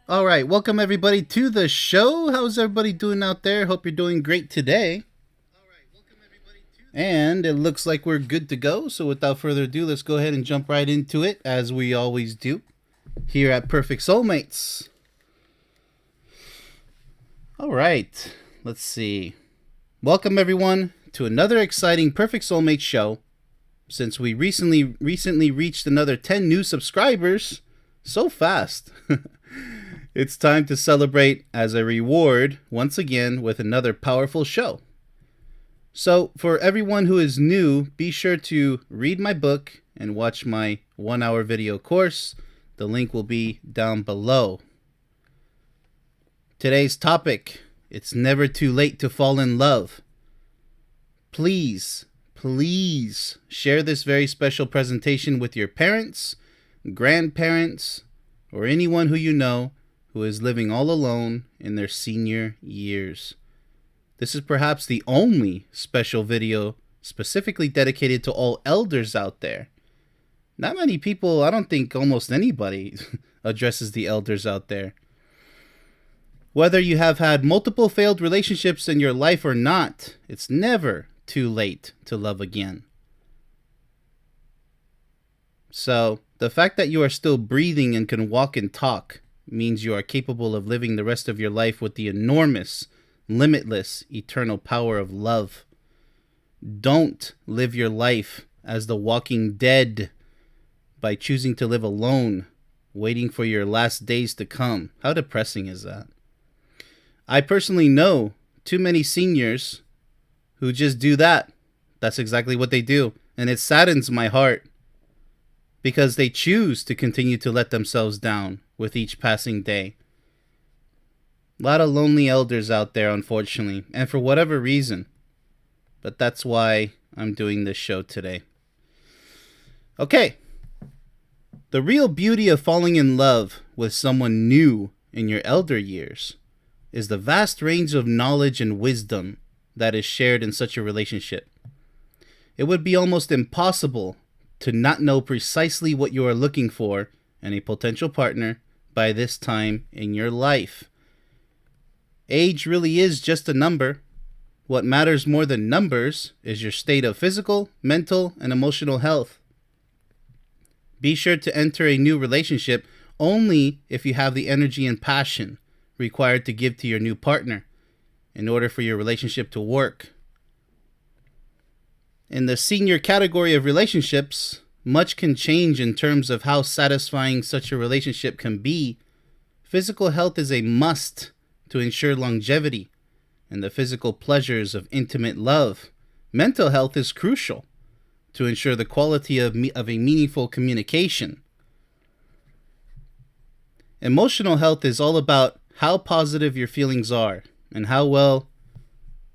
All right, welcome everybody to the show. How's everybody doing out there? Hope you're doing great today. And it looks like we're good to go. So without further ado, let's go ahead and jump right into it as we always do here at Perfect Soulmates. All right, let's see. Welcome everyone to another exciting Perfect Soulmate show. Since we recently reached another 10 new subscribers so fast. It's time to celebrate as a reward once again with another powerful show. So, for everyone who is new, be sure to read my book and watch my 1-hour video course. The link will be down below. Today's topic: it's never too late to fall in love. Please share this very special presentation with your parents, grandparents, or anyone who you know who is living all alone in their senior years. This is perhaps the only special video specifically dedicated to all elders out there. Not many people, I don't think almost anybody addresses the elders out there. Whether you have had multiple failed relationships in your life or not, it's never too late to love again. So, the fact that you are still breathing and can walk and talk means you are capable of living the rest of your life with the enormous, limitless, eternal power of love. Don't live your life as the walking dead by choosing to live alone, waiting for your last days to come. How depressing is that? I personally know too many seniors who just do that. That's exactly what they do. And it saddens my heart because they choose to continue to let themselves down with each passing day. A lot of lonely elders out there, unfortunately, and for whatever reason. But that's why I'm doing this show today. Okay. The real beauty of falling in love with someone new in your elder years is the vast range of knowledge and wisdom that is shared in such a relationship. It would be almost impossible to not know precisely what you are looking for in a potential partner by this time in your life. Age really is just a number. What matters more than numbers is your state of physical, mental, and emotional health. Be sure to enter a new relationship only if you have the energy and passion required to give to your new partner in order for your relationship to work. In the senior category of relationships, much can change in terms of how satisfying such a relationship can be. Physical health is a must to ensure longevity and the physical pleasures of intimate love. Mental health is crucial to ensure the quality of a meaningful communication. Emotional health is all about how positive your feelings are and how well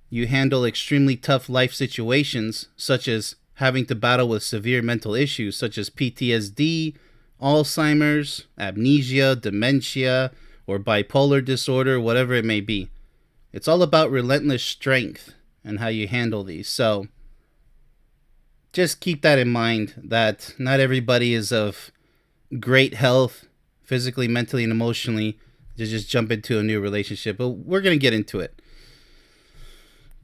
you handle extremely tough life situations, such as having to battle with severe mental issues such as PTSD, Alzheimer's, amnesia, dementia, or bipolar disorder, whatever it may be. It's all about relentless strength and how you handle these. So just keep that in mind, that not everybody is of great health, physically, mentally, and emotionally, to just jump into a new relationship. But we're going to get into it.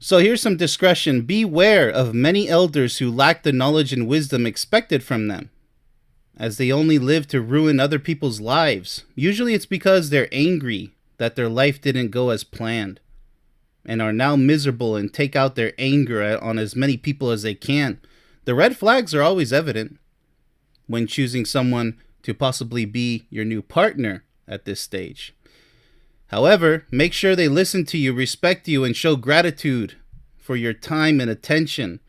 So here's some discretion. Beware of many elders who lack the knowledge and wisdom expected from them, as they only live to ruin other people's lives. Usually it's because they're angry that their life didn't go as planned and are now miserable and take out their anger on as many people as they can. The red flags are always evident when choosing someone to possibly be your new partner at this stage. However, make sure they listen to you, respect you, and show gratitude for your time and attention.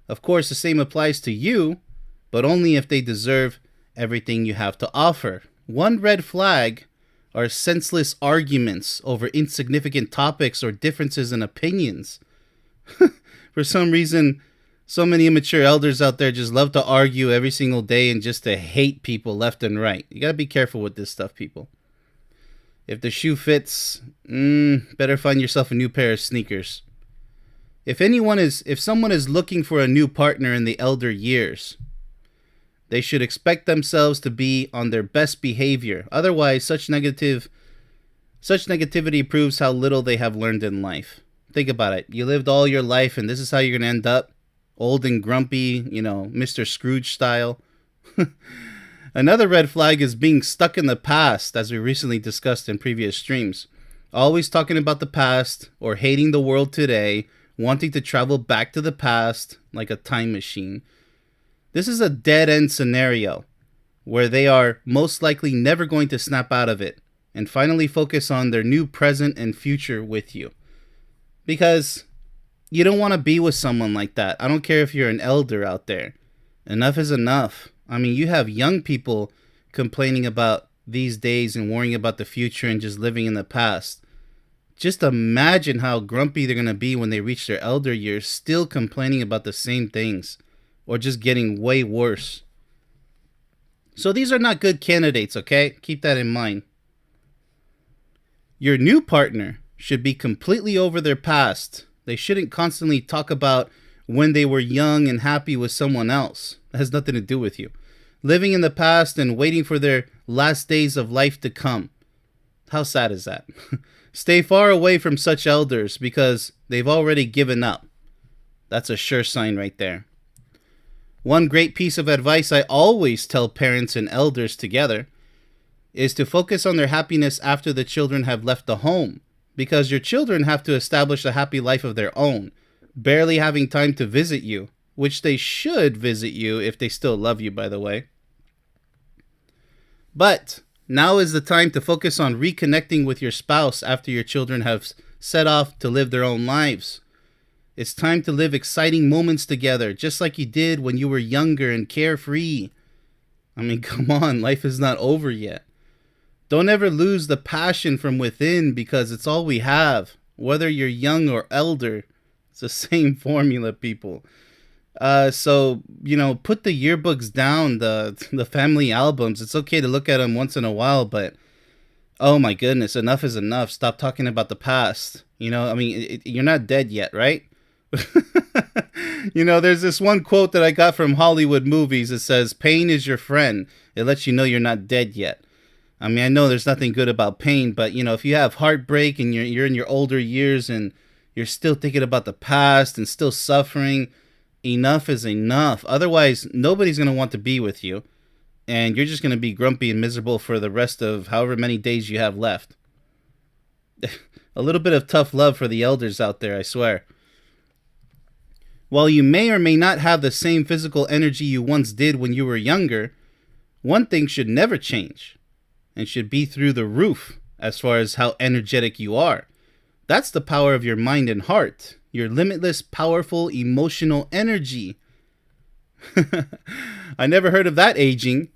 Of course, the same applies to you, but only if they deserve everything you have to offer. One red flag are senseless arguments over insignificant topics or differences in opinions. For some reason, so many immature elders out there just love to argue every single day and just to hate people left and right. You gotta be careful with this stuff, people. If the shoe fits, better find yourself a new pair of sneakers. If someone is looking for a new partner in the elder years, they should expect themselves to be on their best behavior. Otherwise, such negative Such negativity proves how little they have learned in life. Think about it. You lived all your life and this is how you're going to end up? Old and grumpy, Mr. Scrooge style. Another red flag is being stuck in the past, as we recently discussed in previous streams. Always talking about the past or hating the world today, wanting to travel back to the past like a time machine. This is a dead-end scenario where they are most likely never going to snap out of it and finally focus on their new present and future with you. Because you don't want to be with someone like that. I don't care if you're an elder out there. Enough is enough. I mean, you have young people complaining about these days and worrying about the future and just living in the past. Just imagine how grumpy they're going to be when they reach their elder years, still complaining about the same things or just getting way worse. So these are not good candidates, okay? Keep that in mind. Your new partner should be completely over their past. They shouldn't constantly talk about when they were young and happy with someone else. That has nothing to do with you. Living in the past and waiting for their last days of life to come. How sad is that? Stay far away from such elders because they've already given up. That's a sure sign right there. One great piece of advice I always tell parents and elders together is to focus on their happiness after the children have left the home, because your children have to establish a happy life of their own, barely having time to visit you, which they should visit you if they still love you, by the way. But now is the time to focus on reconnecting with your spouse after your children have set off to live their own lives. It's time to live exciting moments together, just like you did when you were younger and carefree. I mean, come on, life is not over yet. Don't ever lose the passion from within because it's all we have. Whether you're young or elder, it's the same formula, people. So, put the yearbooks down, the family albums. It's okay to look at them once in a while, but oh my goodness, enough is enough. Stop talking about the past. You're not dead yet, right? There's this one quote that I got from Hollywood movies. It says, pain is your friend. It lets you know you're not dead yet. I mean, I know there's nothing good about pain, but, if you have heartbreak and you're in your older years and you're still thinking about the past and still suffering, enough is enough. Otherwise, nobody's going to want to be with you, and you're just going to be grumpy and miserable for the rest of however many days you have left. A little bit of tough love for the elders out there, I swear. While you may or may not have the same physical energy you once did when you were younger, one thing should never change and should be through the roof as far as how energetic you are. That's the power of your mind and heart, your limitless, powerful, emotional energy. I never heard of that aging.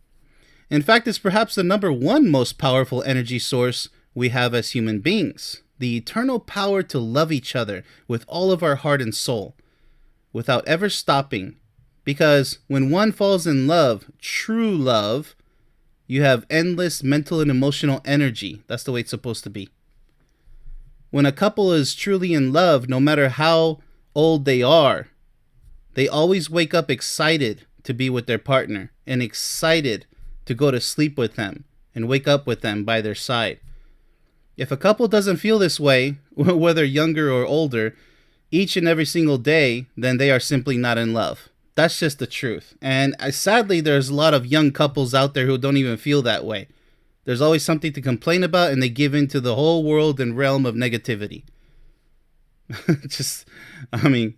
In fact, it's perhaps the number one most powerful energy source we have as human beings. The eternal power to love each other with all of our heart and soul, without ever stopping. Because when one falls in love, true love, you have endless mental and emotional energy. That's the way it's supposed to be. When a couple is truly in love, no matter how old they are, they always wake up excited to be with their partner and excited to go to sleep with them and wake up with them by their side. If a couple doesn't feel this way, whether younger or older, each and every single day, then they are simply not in love. That's just the truth. And sadly, there's a lot of young couples out there who don't even feel that way. There's always something to complain about, and they give in to the whole world and realm of negativity.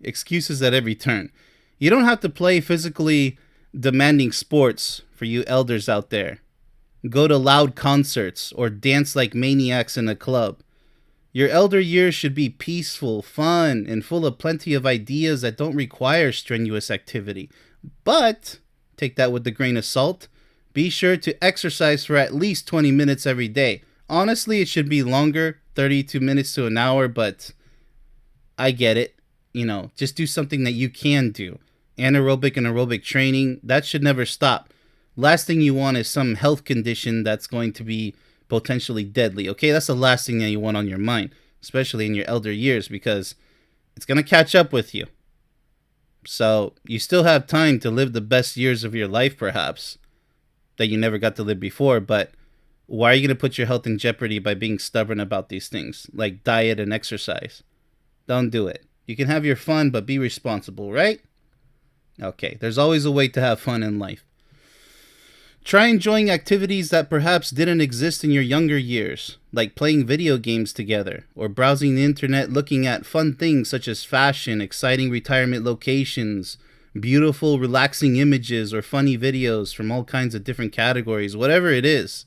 Excuses at every turn. You don't have to play physically demanding sports for you elders out there. Go to loud concerts or dance like maniacs in a club. Your elder years should be peaceful, fun, and full of plenty of ideas that don't require strenuous activity. But, take that with a grain of salt, be sure to exercise for at least 20 minutes every day. Honestly, it should be longer, 32 minutes to an hour, but I get it. Just do something that you can do. Anaerobic and aerobic training, that should never stop. Last thing you want is some health condition that's going to be potentially deadly. Okay, that's the last thing that you want on your mind, especially in your elder years, because it's going to catch up with you. So you still have time to live the best years of your life, perhaps, that you never got to live before. But why are you going to put your health in jeopardy by being stubborn about these things, like diet and exercise? Don't do it. You can have your fun, but be responsible, right? Okay, there's always a way to have fun in life. Try enjoying activities that perhaps didn't exist in your younger years, like playing video games together, or browsing the internet looking at fun things such as fashion, exciting retirement locations, beautiful, relaxing images, or funny videos from all kinds of different categories, whatever it is,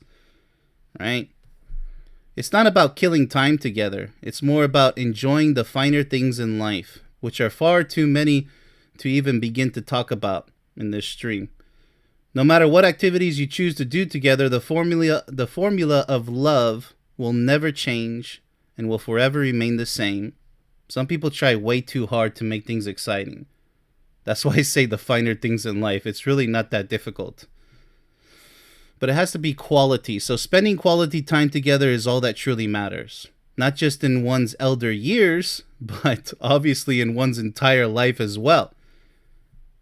right? It's not about killing time together. It's more about enjoying the finer things in life, which are far too many to even begin to talk about in this stream. No matter what activities you choose to do together, the formula of love will never change and will forever remain the same. Some people try way too hard to make things exciting. That's why I say the finer things in life. It's really not that difficult. But it has to be quality. So spending quality time together is all that truly matters. Not just in one's elder years, but obviously in one's entire life as well.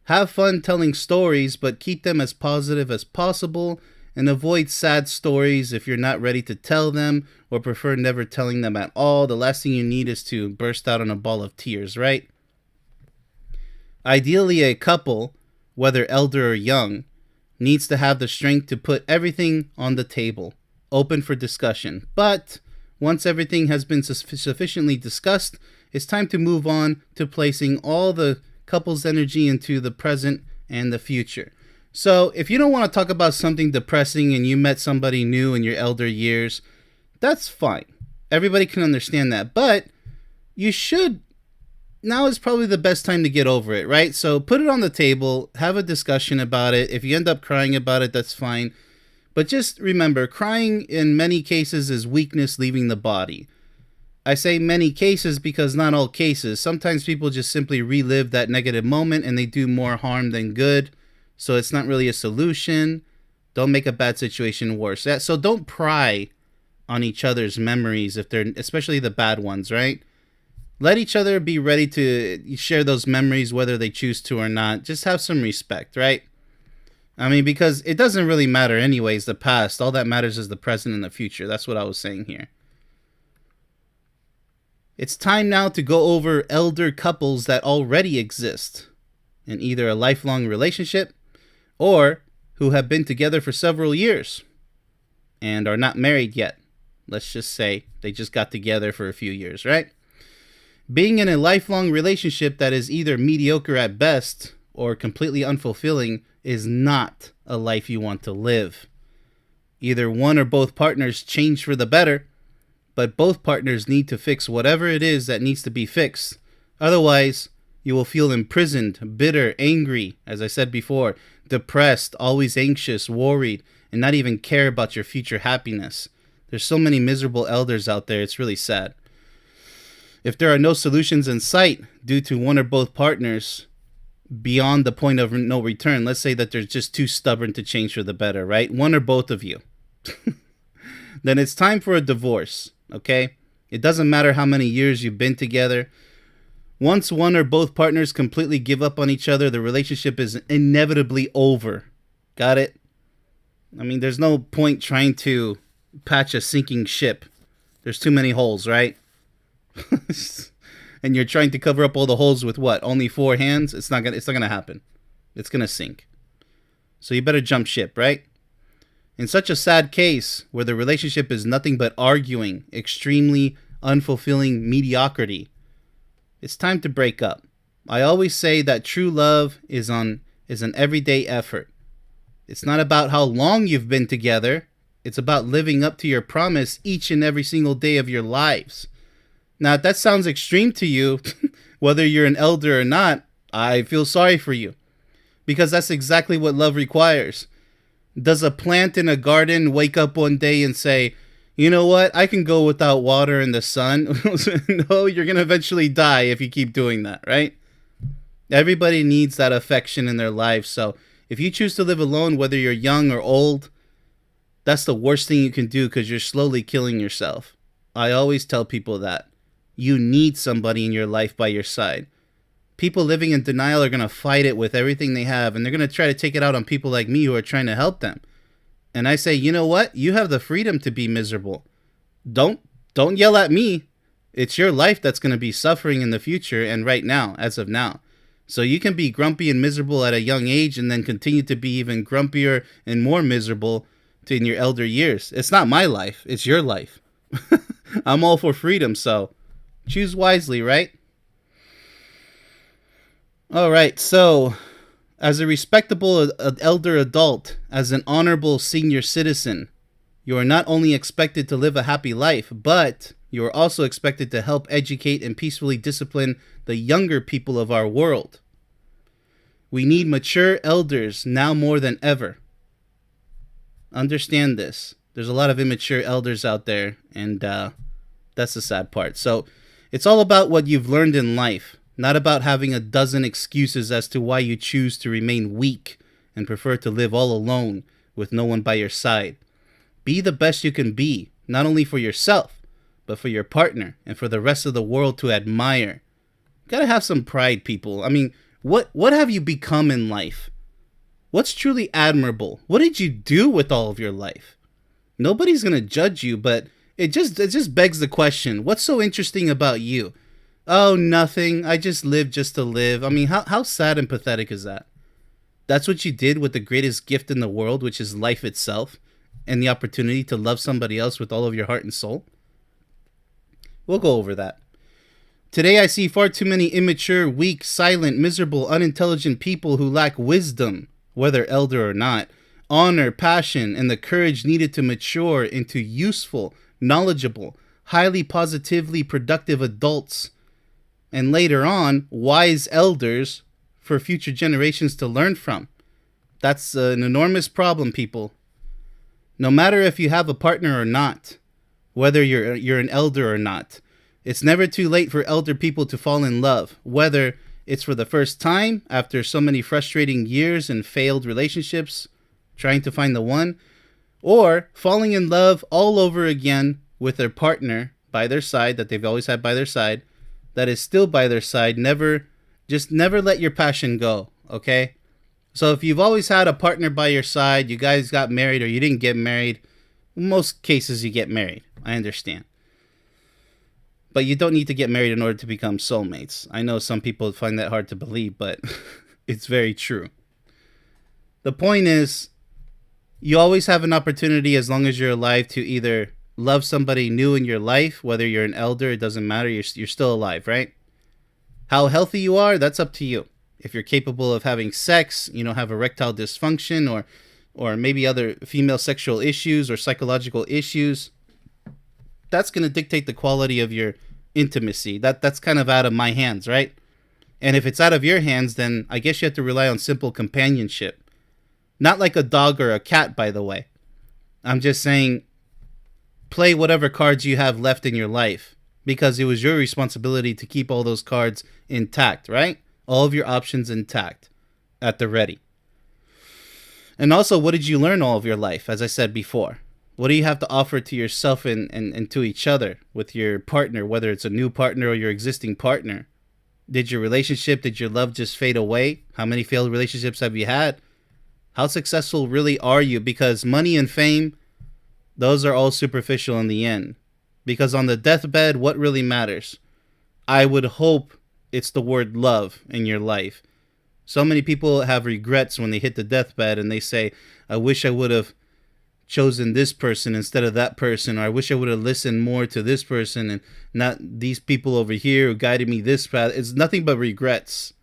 Have fun telling stories, but keep them as positive as possible, and avoid sad stories if you're not ready to tell them or prefer never telling them at all. The last thing you need is to burst out in a ball of tears, right? Ideally, a couple, whether elder or young, needs to have the strength to put everything on the table, open for discussion. But once everything has been sufficiently discussed, it's time to move on to placing all the couple's energy into the present and the future. So if you don't want to talk about something depressing and you met somebody new in your elder years, that's fine. Everybody can understand that. But you should, now is probably the best time to get over it, right? So put it on the table, have a discussion about it. If you end up crying about it, that's fine. But just remember, crying in many cases is weakness leaving the body. I say many cases because not all cases. Sometimes people just simply relive that negative moment and they do more harm than good. So it's not really a solution. Don't make a bad situation worse. So don't pry on each other's memories, if they're, especially the bad ones, right? Let each other be ready to share those memories whether they choose to or not. Just have some respect, right? I mean, because it doesn't really matter anyways, the past. All that matters is the present and the future. That's what I was saying here. It's time now to go over elder couples that already exist in either a lifelong relationship or who have been together for several years and are not married yet. Let's just say they just got together for a few years, right? Being in a lifelong relationship that is either mediocre at best or completely unfulfilling is not a life you want to live. Either one or both partners change for the better, but both partners need to fix whatever it is that needs to be fixed. Otherwise, you will feel imprisoned, bitter, angry, as I said before, depressed, always anxious, worried, and not even care about your future happiness. There's so many miserable elders out there, it's really sad. If there are no solutions in sight due to one or both partners beyond the point of no return, let's say that they're just too stubborn to change for the better, right? One or both of you. Then it's time for a divorce, okay? It doesn't matter how many years you've been together. Once one or both partners completely give up on each other, the relationship is inevitably over. Got it? I mean, there's no point trying to patch a sinking ship. There's too many holes, right? And you're trying to cover up all the holes with what? Only 4 hands? It's not gonna happen. It's gonna sink. So you better jump ship, right? In such a sad case where the relationship is nothing but arguing, extremely unfulfilling mediocrity, it's time to break up. I always say that true love is an everyday effort. It's not about how long you've been together. It's about living up to your promise each and every single day of your lives. Now, if that sounds extreme to you, whether you're an elder or not, I feel sorry for you. Because that's exactly what love requires. Does a plant in a garden wake up one day and say, you know what, I can go without water in the sun? No, you're going to eventually die if you keep doing that, right? Everybody needs that affection in their life. So if you choose to live alone, whether you're young or old, that's the worst thing you can do because you're slowly killing yourself. I always tell people that. You need somebody in your life by your side. People living in denial are going to fight it with everything they have, and they're going to try to take it out on people like me who are trying to help them. And I say, you know what? You have the freedom to be miserable. Don't don't yell at me. It's your life that's going to be suffering in the future and right now, as of now. So you can be grumpy and miserable at a young age and then continue to be even grumpier and more miserable in your elder years. It's not my life. It's your life. I'm all for freedom, so choose wisely, right? All right, so as a respectable elder adult, as an honorable senior citizen, you are not only expected to live a happy life, but you are also expected to help educate and peacefully discipline the younger people of our world. We need mature elders now more than ever. Understand this. There's a lot of immature elders out there, and that's the sad part. So it's all about what you've learned in life, not about having a dozen excuses as to why you choose to remain weak and prefer to live all alone with no one by your side. Be the best you can be, not only for yourself, but for your partner and for the rest of the world to admire. You gotta have some pride, people. I mean, what have you become in life? What's truly admirable? What did you do with all of your life? Nobody's gonna judge you, but it just begs the question, what's so interesting about you? Oh, nothing. I just live just to live. I mean, how sad and pathetic is that? That's what you did with the greatest gift in the world, which is life itself, and the opportunity to love somebody else with all of your heart and soul? We'll go over that. Today I see far too many immature, weak, silent, miserable, unintelligent people who lack wisdom, whether elder or not, honor, passion, and the courage needed to mature into useful, knowledgeable, highly positively productive adults, and later on, wise elders for future generations to learn from. That's an enormous problem, people. No matter if you have a partner or not, whether you're an elder or not, it's never too late for elder people to fall in love, whether it's for the first time after so many frustrating years and failed relationships, trying to find the one, or falling in love all over again with their partner by their side that they've always had by their side, that is still by their side. Never let your passion go, okay? So if you've always had a partner by your side, you guys got married or you didn't get married, in most cases you get married. I understand. But you don't need to get married in order to become soulmates. I know some people find that hard to believe, but it's very true. The point is, you always have an opportunity as long as you're alive to either love somebody new in your life, whether you're an elder, it doesn't matter, you're still alive, right? How healthy you are, that's up to you. If you're capable of having sex, you don't have erectile dysfunction or maybe other female sexual issues or psychological issues, that's going to dictate the quality of your intimacy. That's kind of out of my hands, right? And if it's out of your hands, then I guess you have to rely on simple companionship. Not like a dog or a cat, by the way. I'm just saying, play whatever cards you have left in your life, because it was your responsibility to keep all those cards intact, right? All of your options intact at the ready. And also, what did you learn all of your life, as I said before? What do you have to offer to yourself and to each other with your partner, whether it's a new partner or your existing partner? Did your love just fade away? How many failed relationships have you had? How successful really are you? Because money and fame, those are all superficial in the end. Because on the deathbed, what really matters? I would hope it's the word love in your life. So many people have regrets when they hit the deathbed and they say, I wish I would have chosen this person instead of that person, or I wish I would have listened more to this person and not these people over here who guided me this path. It's nothing but regrets.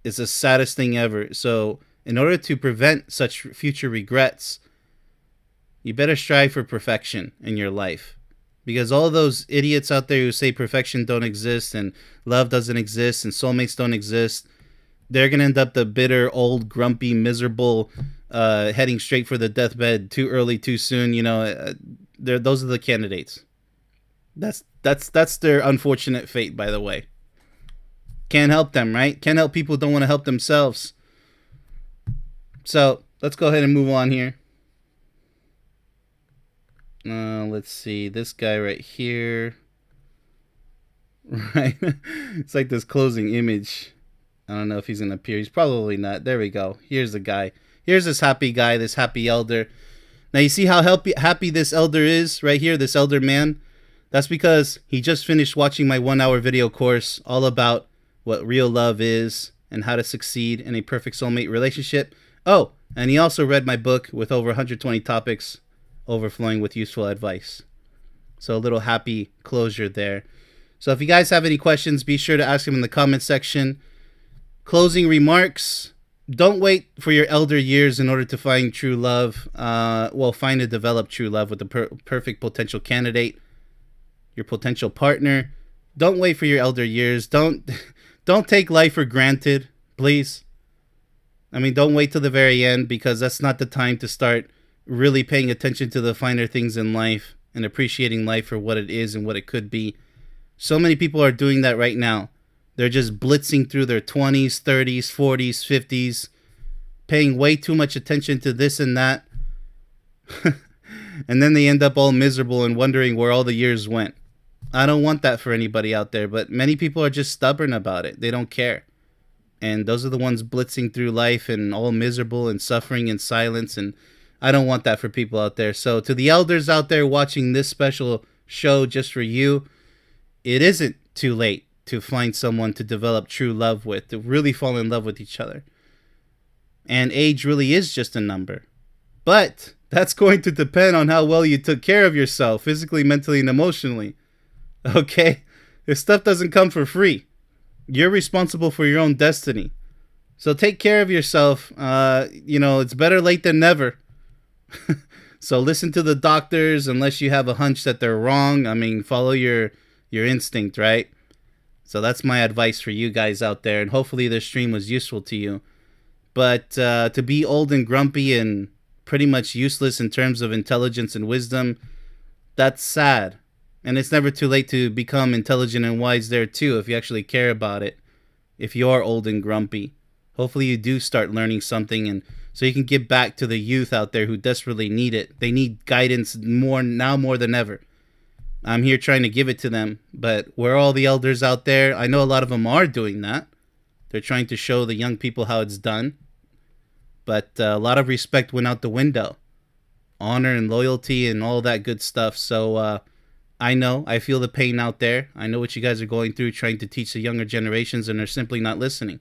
It's the saddest thing ever. So in order to prevent such future regrets, you better strive for perfection in your life. Because all those idiots out there who say perfection don't exist and love doesn't exist and soulmates don't exist, they're going to end up the bitter, old, grumpy, miserable, heading straight for the deathbed too early, too soon. You know, those are the candidates. That's their unfortunate fate, by the way. Can't help them, right? Can't help people who don't want to help themselves. So let's go ahead and move on here. Let's see, this guy right here. Right, it's like this closing image. I don't know if he's gonna appear. He's probably not. There we go. Here's the guy. Here's this happy guy, this happy elder. Now you see how happy this elder is right here, this elder man? That's because he just finished watching my 1-hour video course all about what real love is and how to succeed in a perfect soulmate relationship. Oh, and he also read my book with over 120 topics overflowing with useful advice. So a little happy closure there. So if you guys have any questions, be sure to ask them in the comment section. Closing remarks. Don't wait for your elder years in order to find true love. Find and develop true love with the perfect potential candidate, your potential partner. Don't wait for your elder years. Don't take life for granted, please. I mean, don't wait till the very end, because that's not the time to start really paying attention to the finer things in life and appreciating life for what it is and what it could be. So many people are doing that right now. They're just blitzing through their 20s, 30s, 40s, 50s, paying way too much attention to this and that. And then they end up all miserable and wondering where all the years went. I don't want that for anybody out there, but many people are just stubborn about it. They don't care. And those are the ones blitzing through life and all miserable and suffering in silence. And I don't want that for people out there. So to the elders out there watching this special show just for you, it isn't too late to find someone to develop true love with, to really fall in love with each other. And age really is just a number. But that's going to depend on how well you took care of yourself, physically, mentally, and emotionally. Okay? This stuff doesn't come for free. You're responsible for your own destiny. So take care of yourself. It's better late than never. So listen to the doctors unless you have a hunch that they're wrong. I mean, follow your instinct, right? So that's my advice for you guys out there. And hopefully this stream was useful to you. But to be old and grumpy and pretty much useless in terms of intelligence and wisdom, that's sad. And it's never too late to become intelligent and wise there too, if you actually care about it. If you are old and grumpy, hopefully you do start learning something, and so you can give back to the youth out there who desperately need it. They need guidance more than ever. I'm here trying to give it to them, but where are all the elders out there? I know a lot of them are doing that. They're trying to show the young people how it's done. But a lot of respect went out the window. Honor and loyalty and all that good stuff. So I feel the pain out there. I know what you guys are going through trying to teach the younger generations, and they're simply not listening.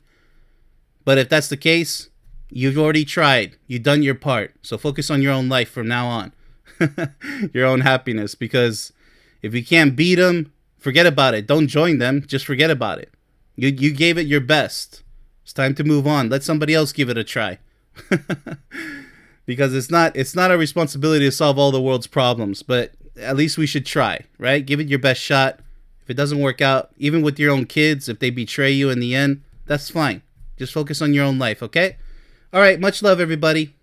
But if that's the case, you've already tried. You've done your part. So focus on your own life from now on. Your own happiness. Because if you can't beat them, forget about it. Don't join them. Just forget about it. You gave it your best. It's time to move on. Let somebody else give it a try. Because it's not our responsibility to solve all the world's problems, but at least we should try, right? Give it your best shot. If it doesn't work out, even with your own kids, if they betray you in the end, that's fine. Just focus on your own life, okay? All right, much love, everybody.